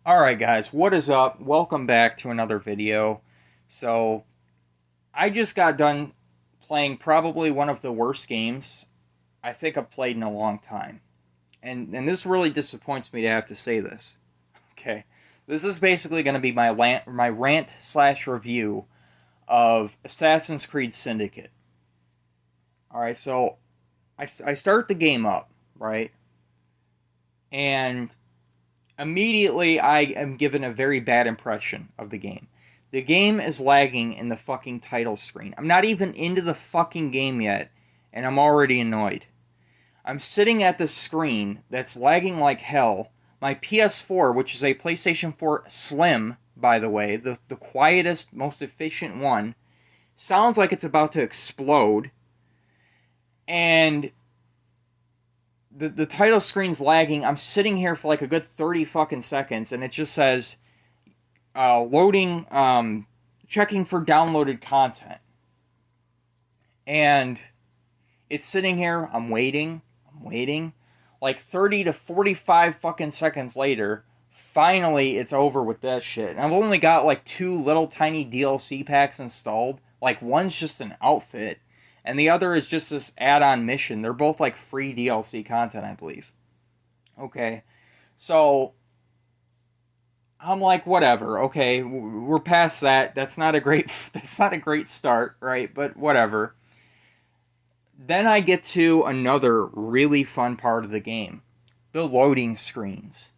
Alright guys, what is up? Welcome back to another video. So, I just got done playing probably one of the worst games I think I've played in a long time. And this really disappoints me to have to say this. Okay. This is basically going to be my rant slash review of Assassin's Creed Syndicate. Alright, so I start the game up, right? And immediately I am given a very bad impression of the game. The game is lagging in the fucking title screen. I'm not even into the fucking game yet, and I'm already annoyed. I'm sitting at this screen that's lagging like hell. My PS4, which is a PlayStation 4 Slim, by the way, the quietest, most efficient one, sounds like it's about to explode. And the title screen's lagging. I'm sitting here for like a good 30 fucking seconds, and it just says loading, checking for downloaded content. And it's sitting here. I'm waiting. Like 30 to 45 fucking seconds later, finally it's over with that shit. And I've only got like two little tiny DLC packs installed. Like one's just an outfit, and the other is just this add-on mission. They're both like free DLC content, I believe. Okay, so I'm like, whatever. Okay, we're past that. That's not a great. That's not a great start, right? But whatever. Then I get to another really fun part of the game, the loading screens.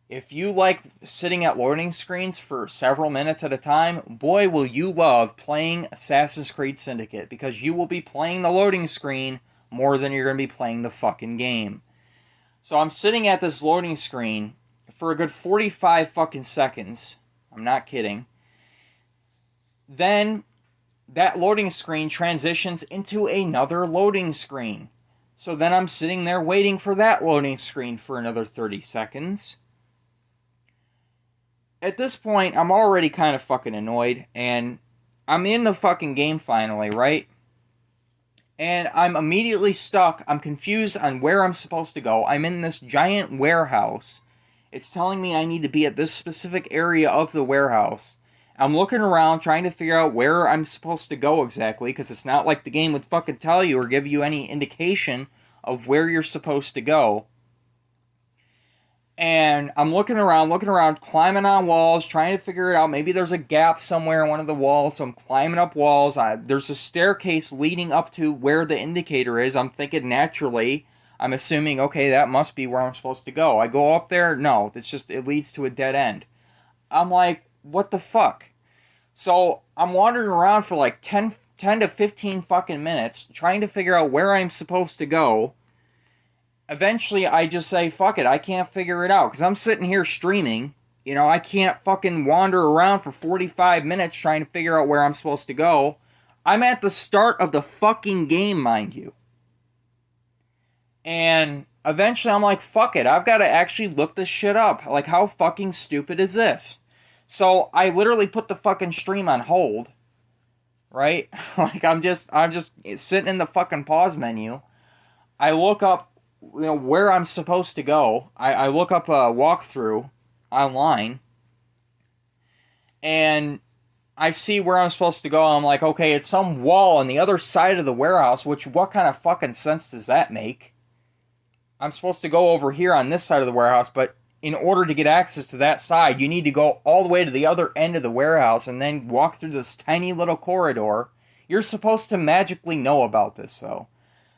If you like sitting at loading screens for several minutes at a time, boy, will you love playing Assassin's Creed Syndicate, because you will be playing the loading screen more than you're going to be playing the fucking game. So I'm sitting at this loading screen for a good 45 fucking seconds. I'm not kidding. Then that loading screen transitions into another loading screen. So then I'm sitting there waiting for that loading screen for another 30 seconds. At this point, I'm already kind of fucking annoyed, and I'm in the fucking game finally, right? And I'm immediately stuck. I'm confused on where I'm supposed to go. I'm in this giant warehouse. It's telling me I need to be at this specific area of the warehouse. I'm looking around trying to figure out where I'm supposed to go exactly, because it's not like the game would fucking tell you or give you any indication of where you're supposed to go. And I'm looking around, climbing on walls, trying to figure it out. Maybe there's a gap somewhere in one of the walls, so I'm climbing up walls. There's a staircase leading up to where the indicator is. I'm thinking naturally, I'm assuming, okay, that must be where I'm supposed to go. I go up there, no, it leads to a dead end. I'm like, what the fuck? So I'm wandering around for like 10 to 15 fucking minutes, trying to figure out where I'm supposed to go. Eventually I just say, fuck it, I can't figure it out, because I'm sitting here streaming. I can't fucking wander around for 45 minutes trying to figure out where I'm supposed to go. I'm at the start of the fucking game, mind you. And eventually I'm like, fuck it, I've got to actually look this shit up. Like, how fucking stupid is this? So I literally put the fucking stream on hold, right? Like, I'm just sitting in the fucking pause menu. I look up where I'm supposed to go. I look up a walkthrough online, and I see where I'm supposed to go. I'm like, okay, it's some wall on the other side of the warehouse, which, what kind of fucking sense does that make? I'm supposed to go over here on this side of the warehouse, but in order to get access to that side, you need to go all the way to the other end of the warehouse and then walk through this tiny little corridor. You're supposed to magically know about this, though.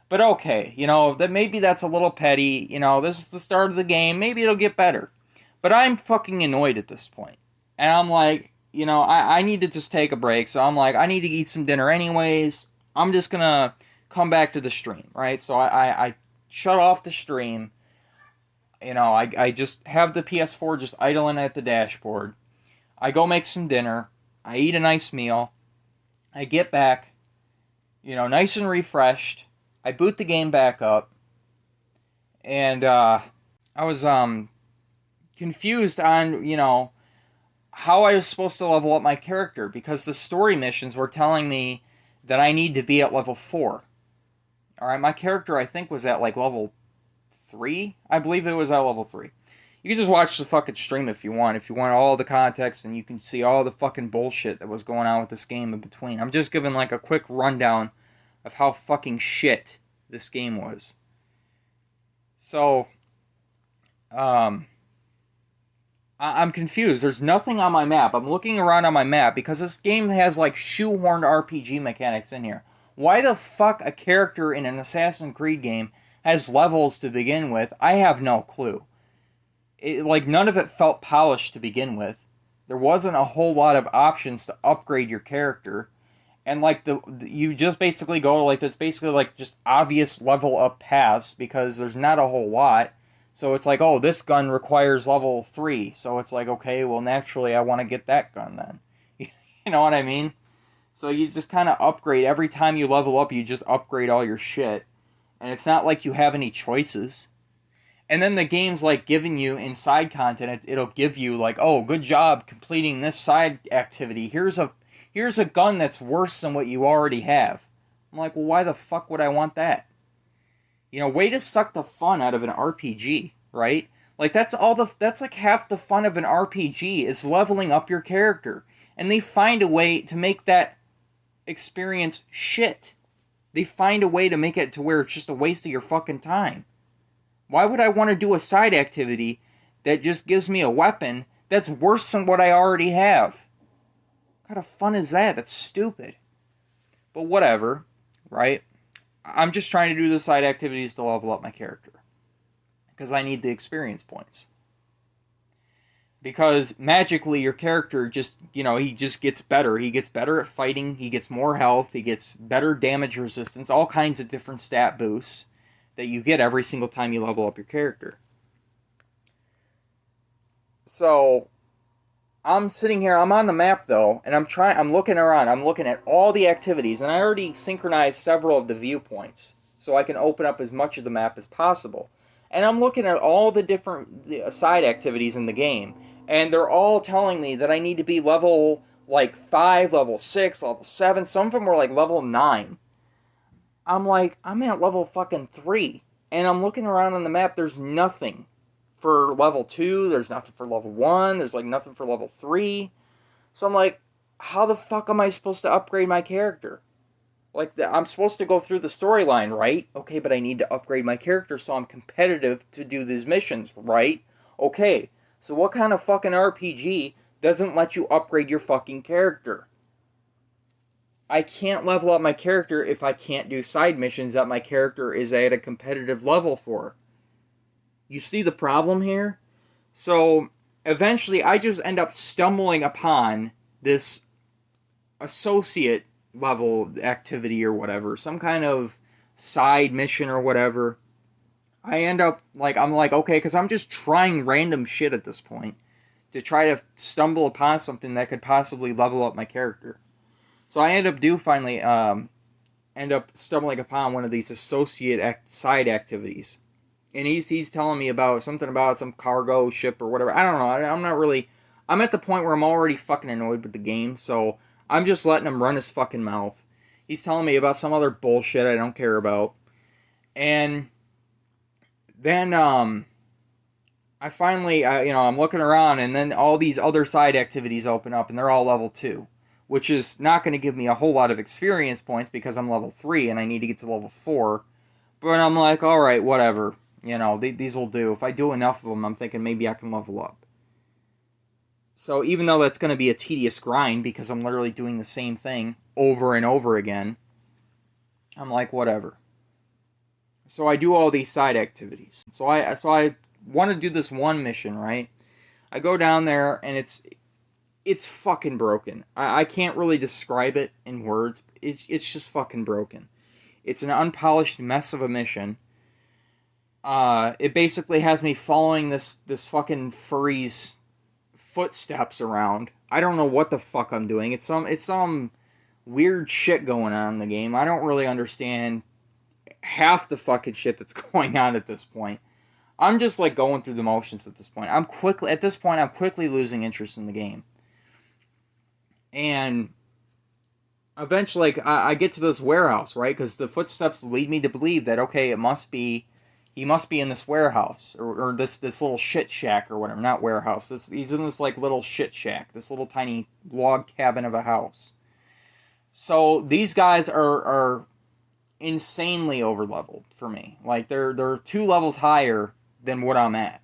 But okay, that maybe that's a little petty. This is the start of the game. Maybe it'll get better. But I'm fucking annoyed at this point. And I'm like, I need to just take a break. So I'm like, I need to eat some dinner anyways. I'm just going to come back to the stream, right? So I shut off the stream. I just have the PS4 just idling at the dashboard. I go make some dinner. I eat a nice meal. I get back, nice and refreshed. I boot the game back up, and I was confused on, how I was supposed to level up my character, because the story missions were telling me that I need to be at level 4. Alright, my character, I think, was at like level 3. I believe it was at level 3. You can just watch the fucking stream if you want. If you want all the context, and you can see all the fucking bullshit that was going on with this game in between. I'm just giving like a quick rundown of how fucking shit this game was. So, I'm confused. There's nothing on my map. I'm looking around on my map because this game has like shoehorned RPG mechanics in here. Why the fuck a character in an Assassin's Creed game has levels to begin with? I have no clue. Like, none of it felt polished to begin with. There wasn't a whole lot of options to upgrade your character. And, like, you just basically go to, like, it's basically, like, just obvious level up paths because there's not a whole lot. So it's like, oh, this gun requires level 3. So it's like, okay, well, naturally, I want to get that gun then. You know what I mean? So you just kind of upgrade. Every time you level up, you just upgrade all your shit. And it's not like you have any choices. And then the game's like giving you in side content, it'll give you like, oh, good job completing this side activity. Here's a gun that's worse than what you already have. I'm like, well, why the fuck would I want that? You know, way to suck the fun out of an RPG, right? Like that's like half the fun of an RPG is leveling up your character. And they find a way to make that experience shit. They find a way to make it to where it's just a waste of your fucking time. Why would I want to do a side activity that just gives me a weapon that's worse than what I already have? What kind of fun is that? That's stupid. But whatever, right? I'm just trying to do the side activities to level up my character. Because I need the experience points. Because magically your character just, he just gets better. He gets better at fighting. He gets more health. He gets better damage resistance. All kinds of different stat boosts that you get every single time you level up your character. So, I'm sitting here, I'm on the map though, and I'm looking around, I'm looking at all the activities, and I already synchronized several of the viewpoints, so I can open up as much of the map as possible. And I'm looking at all the different side activities in the game, and they're all telling me that I need to be level, 5, level 6, level 7, some of them were level 9. I'm like, I'm at level fucking 3. And I'm looking around on the map, there's nothing for level 2, there's nothing for level 1, there's nothing for level 3. So I'm like, how the fuck am I supposed to upgrade my character? I'm supposed to go through the storyline, right? Okay, but I need to upgrade my character so I'm competitive to do these missions, right? Okay, so what kind of fucking RPG doesn't let you upgrade your fucking character? I can't level up my character if I can't do side missions that my character is at a competitive level for. You see the problem here? So, eventually I just end up stumbling upon this associate level activity or whatever. Some kind of side mission or whatever. I end up, okay, because I'm just trying random shit at this point to try to stumble upon something that could possibly level up my character. So I end up stumbling upon one of these associate side activities. And he's telling me about something about some cargo ship or whatever. I don't know. I'm at the point where I'm already fucking annoyed with the game, so I'm just letting him run his fucking mouth. He's telling me about some other bullshit I don't care about. And then, I finally, I'm looking around, and then all these other side activities open up, and they're all level 2. Which is not going to give me a whole lot of experience points because I'm level 3 and I need to get to level 4. But I'm like, alright, whatever. These will do. If I do enough of them, I'm thinking maybe I can level up. So even though that's going to be a tedious grind because I'm literally doing the same thing over and over again, I'm like, whatever. So I do all these side activities. So I want to do this one mission, right? I go down there and it's fucking broken. I can't really describe it in words. It's just fucking broken. It's an unpolished mess of a mission. It basically has me following this fucking furry's footsteps around. I don't know what the fuck I'm doing. It's some weird shit going on in the game. I don't really understand half the fucking shit that's going on at this point. I'm just going through the motions at this point. I'm quickly losing interest in the game. And eventually, I get to this warehouse, right? Because the footsteps lead me to believe that, okay, it must be, He must be in this warehouse, or this little shit shack, or whatever. Not warehouse. He's in this, like, little shit shack. This little tiny log cabin of a house. So these guys are insanely over-leveled for me. Like, they're 2 levels higher than what I'm at.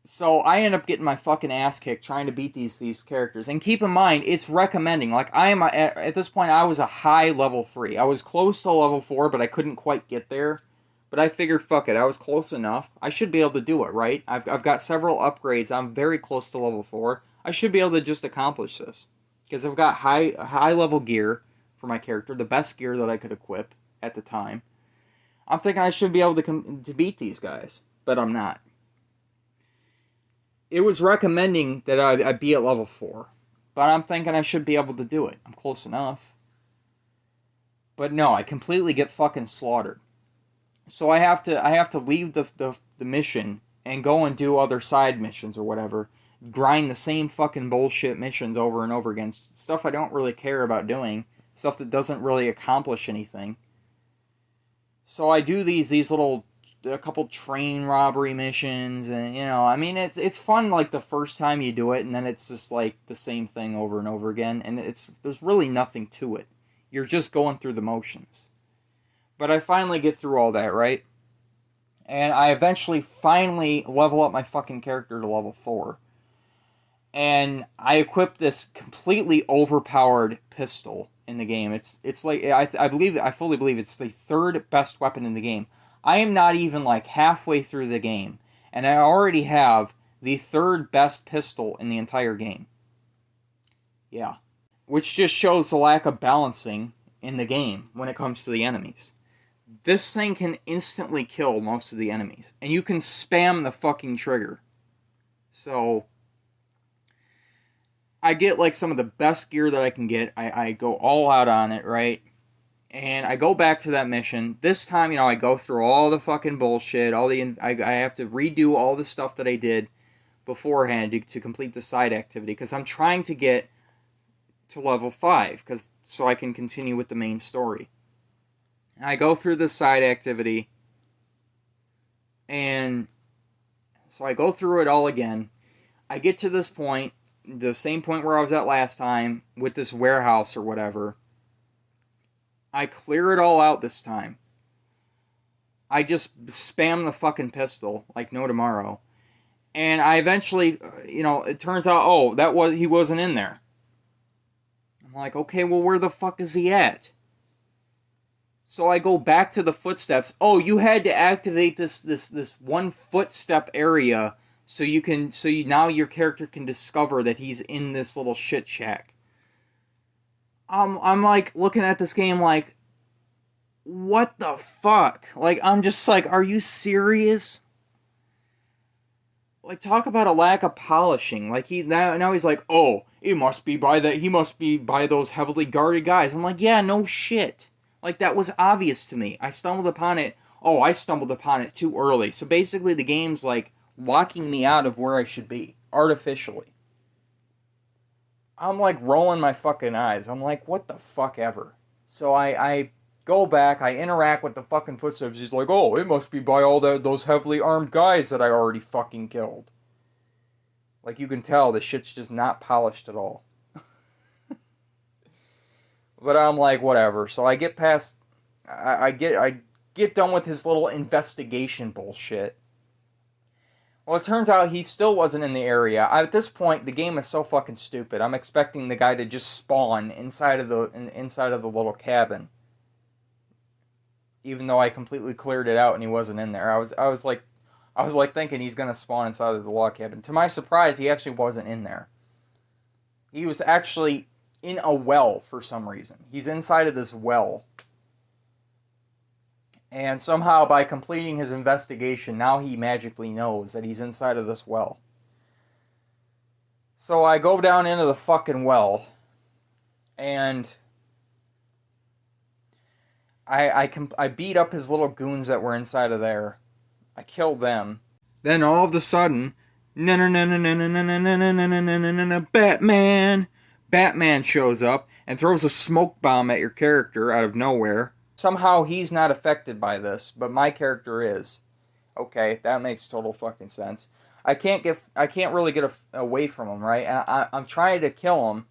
So I end up getting my fucking ass kicked trying to beat these characters. And keep in mind, it's recommending. Like, I am at this point, I was a high level 3. I was close to level 4, but I couldn't quite get there. But I figured, fuck it, I was close enough. I should be able to do it, right? I've got several upgrades. I'm very close to level 4. I should be able to just accomplish this. Because I've got high level gear for my character, the best gear that I could equip at the time. I'm thinking I should be able to beat these guys, but I'm not. It was recommending that I be at level 4. But I'm thinking I should be able to do it. I'm close enough. But no, I completely get fucking slaughtered. So I have to leave the mission and go and do other side missions or whatever. Grind the same fucking bullshit missions over and over again. Stuff I don't really care about doing. Stuff that doesn't really accomplish anything. So I do these little... a couple train robbery missions, and I mean, it's fun like the first time you do it, and then it's just like the same thing over and over again, and there's really nothing to it. You're just going through the motions. But I finally get through all that, right? And I eventually finally level up my fucking character to level 4. And I equip this completely overpowered pistol in the game. It's like I fully believe it's the 3rd best weapon in the game. I am not even like halfway through the game, and I already have the 3rd best pistol in the entire game. Yeah. Which just shows the lack of balancing in the game when it comes to the enemies. This thing can instantly kill most of the enemies, and you can spam the fucking trigger. So, I get like some of the best gear that I can get. I go all out on it, right? And I go back to that mission. This time, I go through all the fucking bullshit. I have to redo all the stuff that I did beforehand to complete the side activity. Because I'm trying to get to level 5. So I can continue with the main story. And I go through the side activity. And so I go through it all again. I get to this point. The same point where I was at last time. With this warehouse or whatever. I clear it all out this time. I just spam the fucking pistol like no tomorrow. And I eventually, it turns out, he wasn't in there. I'm like, okay, well, where the fuck is he at? So I go back to the footsteps. Oh, you had to activate this one footstep area now your character can discover that he's in this little shit shack. I'm like looking at this game like, what the fuck? Like, I'm just like, are you serious? Like, talk about a lack of polishing. Like, now he's like, oh, he must be by those heavily guarded guys. I'm like, yeah, no shit. Like, that was obvious to me. I stumbled upon it too early. So basically the game's like locking me out of where I should be artificially. I'm like rolling my fucking eyes. I'm like, what the fuck ever? So I go back, I interact with the fucking footsteps. He's like, oh, it must be by all those heavily armed guys that I already fucking killed. Like, you can tell the shit's just not polished at all. But I'm like, whatever. So I get past, I get done with his little investigation bullshit. Well, it turns out he still wasn't in the area. At this point, the game is so fucking stupid. I'm expecting the guy to just spawn inside of the little cabin, even though I completely cleared it out and he wasn't in there. I was like thinking he's gonna spawn inside of the log cabin. To my surprise, he actually wasn't in there. He was actually in a well for some reason. He's inside of this well. And somehow, by completing his investigation, now he magically knows that he's inside of this well. So I go down into the fucking well, and I beat up his little goons that were inside of there. I killed them. Then all of a sudden, Batman shows up and throws a smoke bomb at your character out of nowhere. Somehow he's not affected by this, but my character is. Okay, that makes total fucking sense. I can't really get away from him, right? And I'm trying to kill him.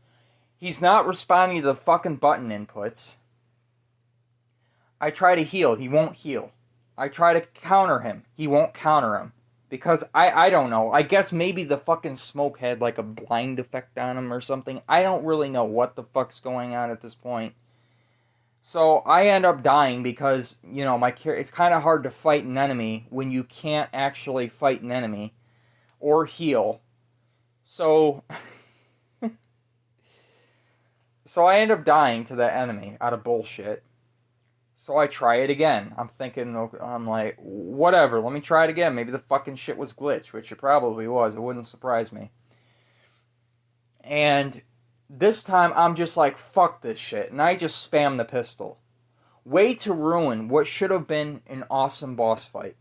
He's not responding to the fucking button inputs. I try to heal, he won't heal. I try to counter him, he won't counter him. Because I don't know. I guess maybe the fucking smoke had like a blind effect on him or something. I don't really know what the fuck's going on at this point. So I end up dying because, you know, it's kind of hard to fight an enemy when you can't actually fight an enemy or heal. So so I end up dying to that enemy out of bullshit. So I try it again. I'm like, whatever, let me try it again. Maybe the fucking shit was glitched, which it probably was. It wouldn't surprise me. And this time I'm just like, fuck this shit. And I just spam the pistol. Way to ruin what should have been an awesome boss fight.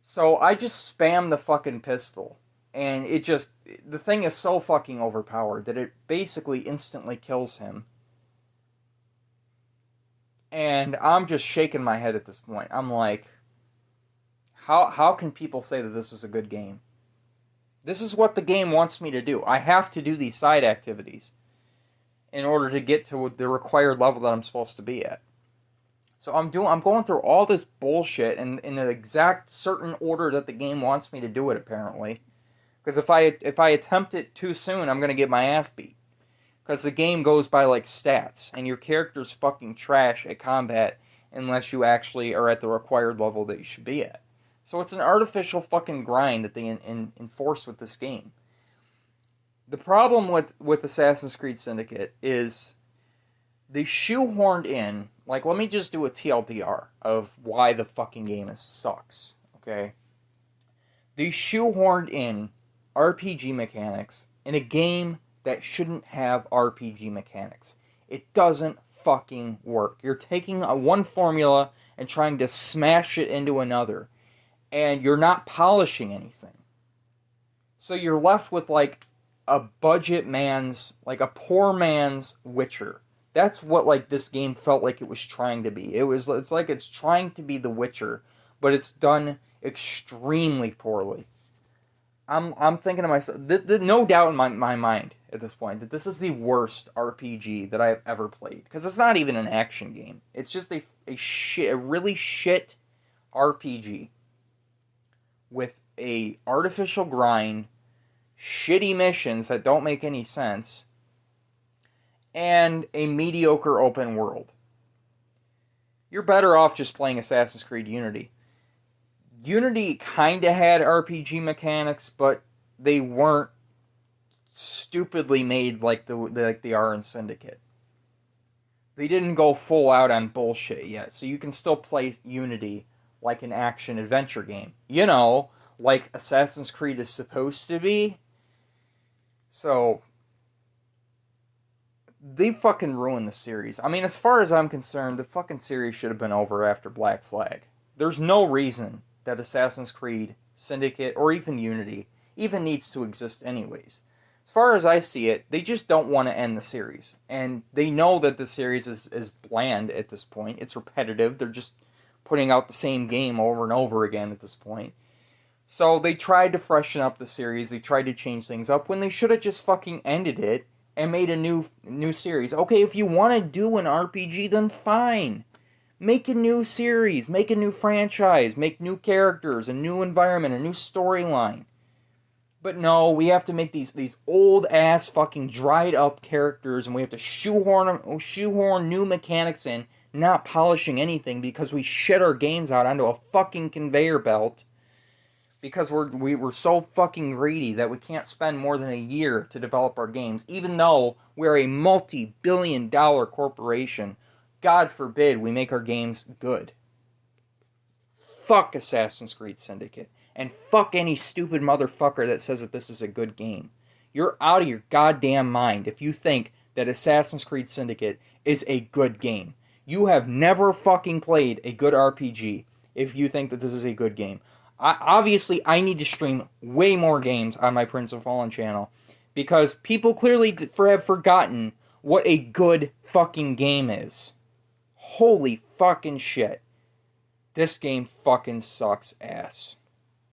So I just spam the fucking pistol. And the thing is so fucking overpowered that it basically instantly kills him. And I'm just shaking my head at this point. I'm like, how can people say that this is a good game? This is what the game wants me to do. I have to do these side activities in order to get to the required level that I'm supposed to be at. So I'm going through all this bullshit in the exact certain order that the game wants me to do it, apparently. Because if I attempt it too soon, I'm going to get my ass beat. Because the game goes by like stats, and your character's fucking trash at combat unless you actually are at the required level that you should be at. So it's an artificial fucking grind that they enforce with this game. The problem with Assassin's Creed Syndicate is they shoehorned in, like, let me just do a TLDR of why the fucking game sucks, okay? They shoehorned in RPG mechanics in a game that shouldn't have RPG mechanics. It doesn't fucking work. You're taking one formula and trying to smash it into another, and you're not polishing anything. So you're left with like a budget man's, like a poor man's Witcher. That's what like this game felt like it was trying to be. It's like it's trying to be The Witcher, but it's done extremely poorly. I'm thinking to myself, no doubt in my mind at this point that this is the worst RPG that I've ever played. Because it's not even an action game. It's just a really shit RPG with a artificial grind, shitty missions that don't make any sense, and a mediocre open world. You're better off just playing Assassin's Creed Unity. Unity kinda had RPG mechanics, but they weren't stupidly made like they are in Syndicate. They didn't go full out on bullshit yet, so you can still play Unity like an action adventure game. You know, like Assassin's Creed is supposed to be. So they fucking ruined the series. I mean, as far as I'm concerned, the fucking series should have been over after Black Flag. There's no reason that Assassin's Creed, Syndicate, or even Unity even needs to exist anyways. As far as I see it, they just don't want to end the series. And they know that the series is bland at this point. It's repetitive. They're just putting out the same game over and over again at this point. So they tried to freshen up the series. They tried to change things up when they should have just fucking ended it and made a new series. Okay, if you want to do an RPG, then fine. Make a new series, make a new franchise, make new characters, a new environment, a new storyline. But no, we have to make these old-ass fucking dried-up characters, and we have to shoehorn new mechanics in, not polishing anything because we shit our games out onto a fucking conveyor belt because we were so fucking greedy that we can't spend more than a year to develop our games, even though we're a multi-billion-dollar corporation. God forbid we make our games good. Fuck Assassin's Creed Syndicate. And fuck any stupid motherfucker that says that this is a good game. You're out of your goddamn mind if you think that Assassin's Creed Syndicate is a good game. You have never fucking played a good RPG if you think that this is a good game. Obviously, I need to stream way more games on my Prince of Fallen channel because people clearly have forgotten what a good fucking game is. Holy fucking shit. This game fucking sucks ass.